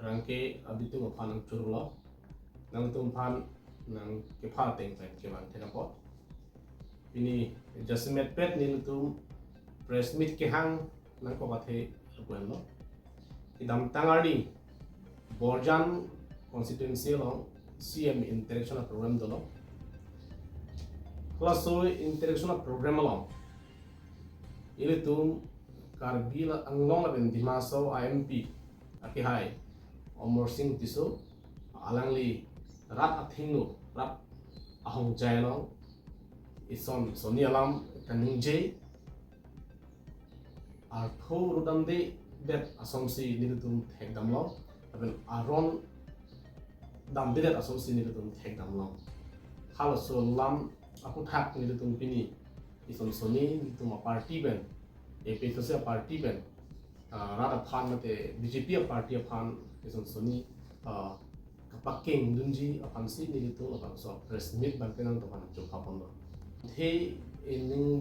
rangke abitu ngaphan ang churulo nang tumphan nang kepha teng pen kewan tenapo ini jasmet pet ni lutum press meet ke hang nang ko bathe kuan lo idam tangari borjan constituency lo CM interaction program dolo plus so interaction program lo ini tum karbila anglong ben dimaso IMP aki hai omor sing tiso alangli rat athingu rat ahong jailong ison soni alam kaning je ar tho rudam de bet asomsi nilutum thekdam lo aben aron dam de asomsi nilutum thekdam lo halo so lam aku thak nilutum pini ison soni nilutum party ben APHLC party ben rada phan mate BJP party phan ison soni kapaking dunji apan si nilutum apan so press meet ban penang to pan chokha pondo he in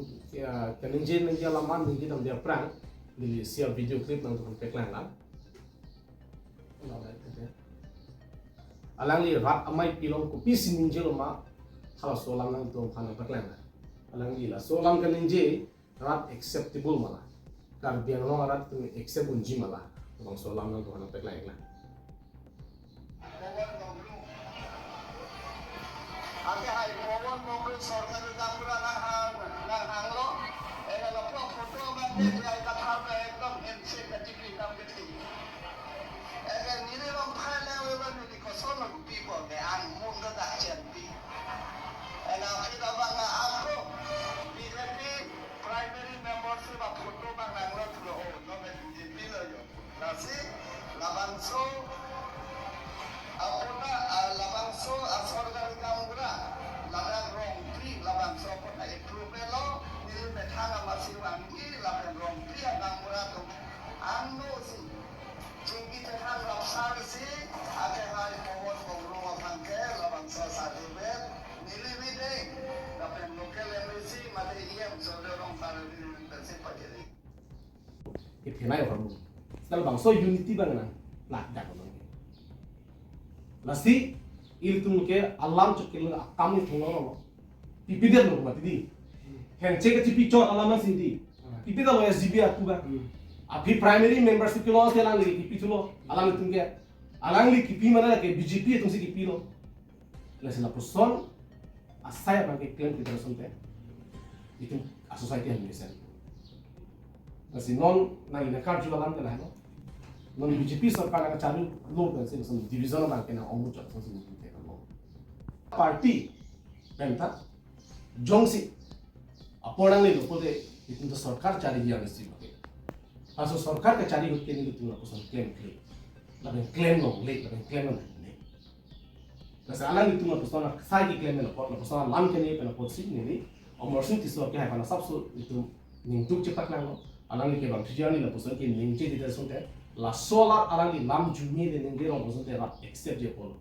kaning je nang laman ni dam dia prang di share video clip nang to peklang la alang li rat amai pilong ko pisin ning je ma khala solang nang to phan peklang alang li la solang kaning je rat acceptable mala kar biang no rat tu accept unji mala bang solang nang to phan peklang la Ate hai mohon mobil sorkari kampura nang lo lo pro foto mande ai katha me ekdom MC category kam geti nire long phale we ban ni ko solo people me an mung da champi kita bang aku BJP primary membership ba foto bang nang lo thlo no me BJP lo yo nasi labangso apuna labangso asorgari kamura labang rong tri labangso pota improve lo nil methanga masiwangi labang rong tri kamura to ando si jingi tehang lapsar si ake hari pohon pengurung pangke labangso sadibet nili bide labang lokal emisi mate iem sodorong para di persi pajeri itinay orang sekali bang so unity bang na nak dak bang nasi iltum ke alam chukil kami thongolo pipi der no mati hen che ke pipi chot alam sindi pipi da lo SGB atuga api primary membership ke lo se lang li pipi chulo alam tum ke alang li pipi mana ke BJP tum se pipi lo la se la person asaya bang ke claim kita sunte itu a society han mesen nasi non na ina card juga alam ke la no non BJP सरकार का चालू लोग ऐसे मतलब डिवीजन बना के ना और मुझे अच्छा से नहीं देखा लोग पार्टी पेंटा जोंगसी अपोड़ांग ले लोगों दे इतने तो सरकार चारी दिया निश्चित होते असो सरकार का चारी होते नहीं तो ना क्लेम क्लेम लोग नहीं जैसे अलग नहीं तुम तो ना साई की क्लेम में ना तो लाम के नहीं पे ना पोस्ट नहीं और मर्सिंग तीसरा क्या है पाना सब सो itu ning cepat nang अलग के bang tujuan ni lah post ke ning jadi dari sunte la solar alangi lam jumi de nengge rong bosan te rat accept je polo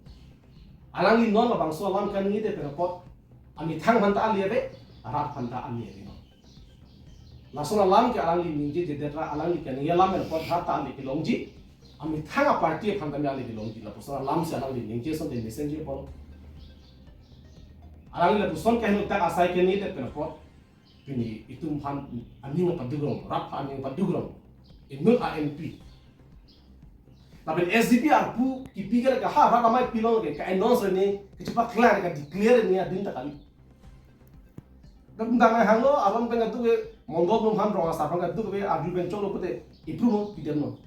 alangi non la bang so lam kan ni de pe pot ami thang han ta ali be rat han ta ali be no la so lam ke alangi ningje je de ra alangi kan ye lam el pot rat ta ali ke longji ami thang a party phan ta mi ali ke longji la posan lam se alangi ningje son de messenger polo alangi la posan ke no ta asai ke ni de pe pot pini itu phan ani ma padugrom rat phan ani padugrom inul ANP tapi SDP arpu kipikir ke ha ramai pilong ke announce ni ke cepat clear ke declare ni adin tak kali dan tangga hanglo abang pengen tu ke mondok num han rong asa pengen tu ke arju bencong lo pute improve tidak no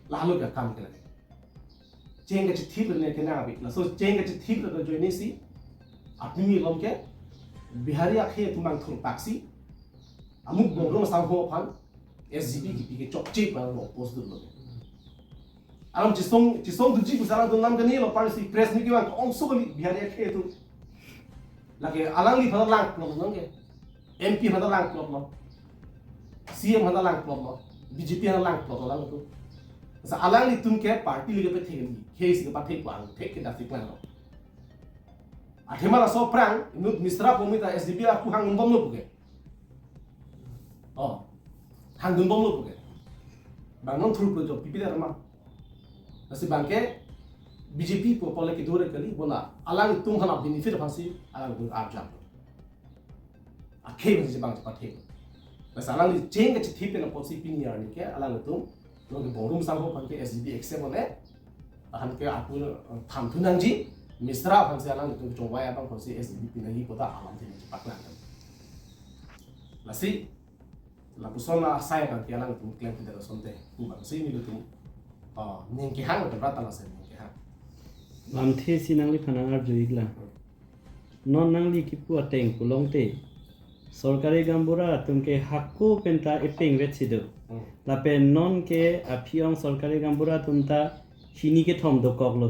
lalu ke kam ke ceng ke thip ne ke na abi la so ceng ke thip ke join si apni lom ke bihari akhe tumang thur taksi amuk bongro sang ho phan SGP kipike chok chip ba lo post do lo alam cisong duji kusara do nam gani lo parsi press ni kiwan ong so bali bihari ke tu lagi alang li phada lang plot nang ke MP phada lang plot lo CM phada lang plot lo BJP phada lang plot lo tu sa alang li tum ke party li ke pe theng ni case ke pa thek wang thek ke da sik lang lo athema la so prang nu mistra pomita SDP aku hang bom lo buke oh hang bom lo buke bang non thru pro jo pipi da ma Nasi bangke BJP po pole ki dure kali bona alang tum hana benefit phasi alang tum arjam akhe bang bang pathe nasi alang li change ke thipe na posi piniar ni ke alang tum lo ke borum sang ho pangke SGB accept bone ahan ke aku tham thunang ji misra phasi alang tum chongwaya bang phosi SGB pinagi kota alam thini paklan nasi la pusona saya kan ke alang tum claim tidak sonte ku bang si ni tum ning ke hang berat ala sen ning ke hang lamthe sinangli phanangar joigla non nangli kipu ateng pulongte sorkari gambura tumke hakku penta epeng vechido lape non ke aphiong sorkari gambura tumta hini ke thom do koklo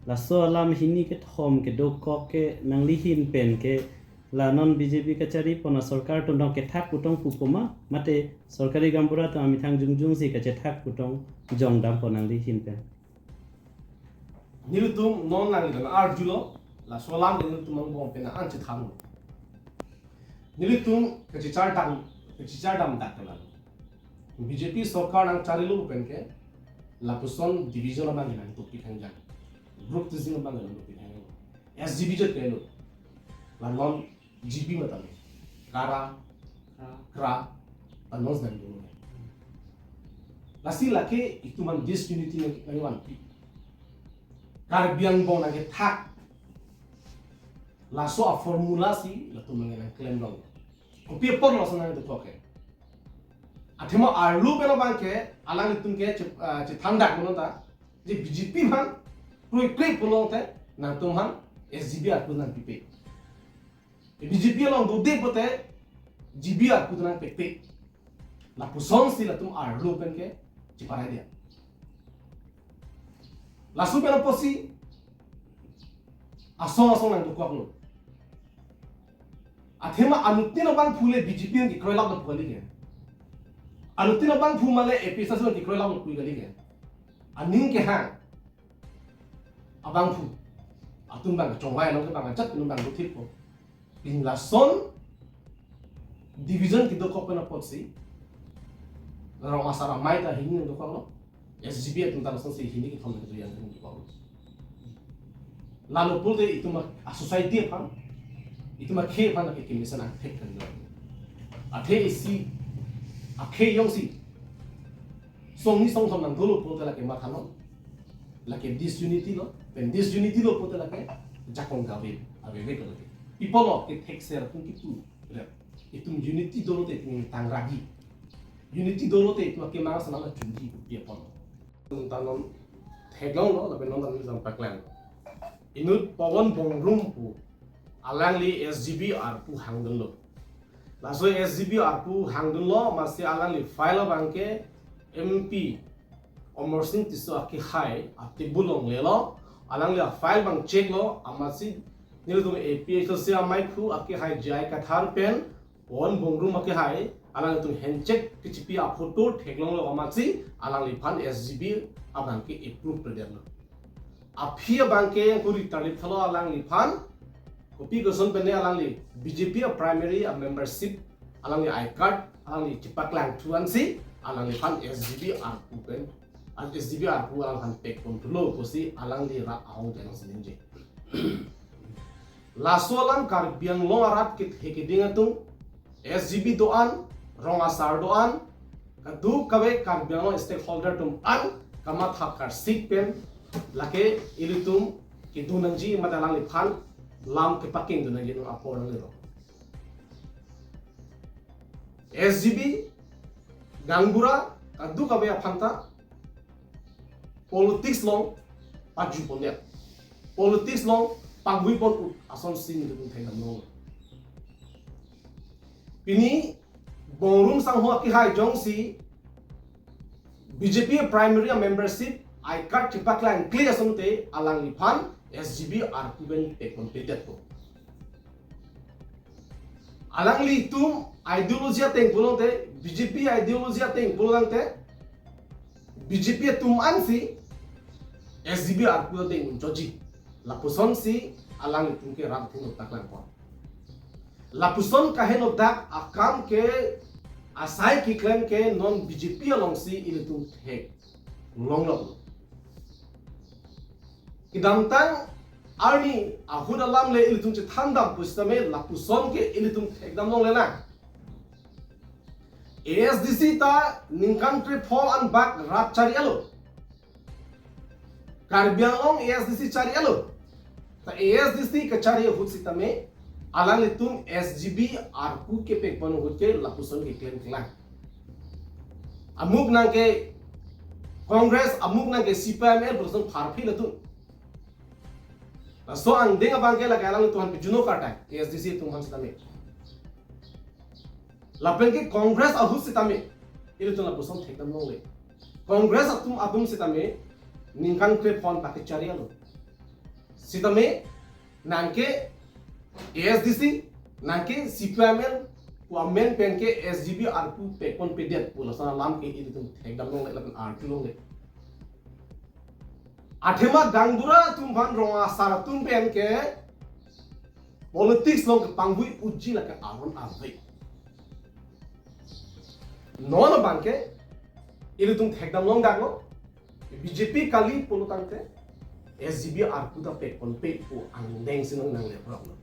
la so alam hini ke thom ke do kok ke nangli hin pen ke la non BJP kachari pona sarkar to ke thak putong pupoma mate sorkari gambura to ami thang jungjung si kache thak putong jongdam ponangli hin pen nilutum non nang dan arjulo la solam de nilutum mang bom pena an chithang nilutum kachichar dam dakala BJP sarkar nang charilu pen ke la puson division mang nang to pikhang jang group tizing mang nang to pikhang SGB je kelo la non GP matam kara kra anons dan dulu lasi lake itu man disunity nang wan pi kar biang bong nang thak la so a formula si la tu mang nang claim dong ko pi por lo sanang to ke athema arlu bela bangke alang tum ke che thangdak mono ta je BJP man pro klip polong te nang tum han SGB at nang pipe BJP along do de pote GB at nang pipe la puson si la tum arlu pen ke che parai dia la su bela posi asong nang do ko lo athema anutina bang phule BJP ki kroila na phuli ke anutina bang phu male APHLC ki kroila na phuli ke aning ke ha abang phu atum bang chongwai long ke bang chat num bang do thip ko in la son division ki do ko na potsi ro masara mai ta hin do ko lo SGB atum ta son si hin ki thom ke do yang ki ko lalu pul de itu ma society phan itu mah khe pan ke commission ang thek kan lo athe isi akhe yong si song ni song thom nang dolo pote la ke ma thano la ke disunity lo pen disunity lo pote la ke jakong gawe ave ve ko people lo ke thek ser kun ki tu itu unity dolo te tang ragi unity dolo te itu ke ma sana la chunji ku pia pon tanon thegong lo la pen non tan sam paklan inut pawon bongrum pu alangli SGB arpu hangdolo laso SGB arpu hangdolo masih alangli file bangke MP Omar Singh tiso aki hai ati bulong lelo alangli file bang check lo amasi nilu tum APHLC amai khu aki hai jai kathar pen on bongrum aki hai alangli tum hand check kichipi a photo theklong lo amasi alangli fan SGB abangke approve predelo aphia bangke kuri tarif thalo alangli fan kopi goson pene alangli BJP primary membership alangli I card alangli chipaklang tuan si alangli fan SGB arpu pen SGB arpu alang han pek kontrolo kosi alangli ra ahong janang seninje lasolang kar biang long arat kit hekeding atung SGB doan rong asar doan kadu kawe kar biang long stakeholder tum an kamat hakar sik pen lake ilitum kidunangji madalangli fan lam ke paking tu nanti apa orang itu SGB gangbura kadu kabe apanta politics long paju ponnya politics long pagui pon ason sin itu thai namno ini bongrum sang ho ki hai jong si BJP primary membership I card chipaklang clear somte alang liphan SGB arkuben te completed ko alangli tum ideology teng pulong te BJP ideology teng pulang te BJP tum ansi SGB arkuben teng joji lapuson si alang tum ke ram thing taklang ko lapuson kahen dak akam ke asai ki claim ke non BJP along si ilitum he long long Kidamtang arni ahun alam le ilitung che thandam pustame la puson ke ilitung ekdam nong lena. ASDC ta ningkan tre fall and back rat chari alo. Karbiang long ASDC chari alo. Ta ASDC ke chari hut sitame alang litung SGB arku ke pek panu hut ke la puson ke claim klang. Amuk nang ke Congress amuk nang ke CPML berusaha parfi letung. So ang denga bangke la kailang tuhan pijuno kartai ASDC tuhan sitame. Lapen ke Congress ahus sitame itu tuhan pusong thekdam nong le. Congress atum sitame ningkan kre phone pakai cari alo. Sitame nangke ASDC nangke CPML wamen penke SGB arku pekon pedet pula sana lam ke itu tuhan thekdam nong le lapen arku nong le. Athema gangbura tumpan ronga sara tumpen ke politics long ke pangbui uji la ke aron avei non bangke ilu tum thekdam long dagno BJP kali polutang ke SGB arku da pe kon pe po ang deng sinong nang le problem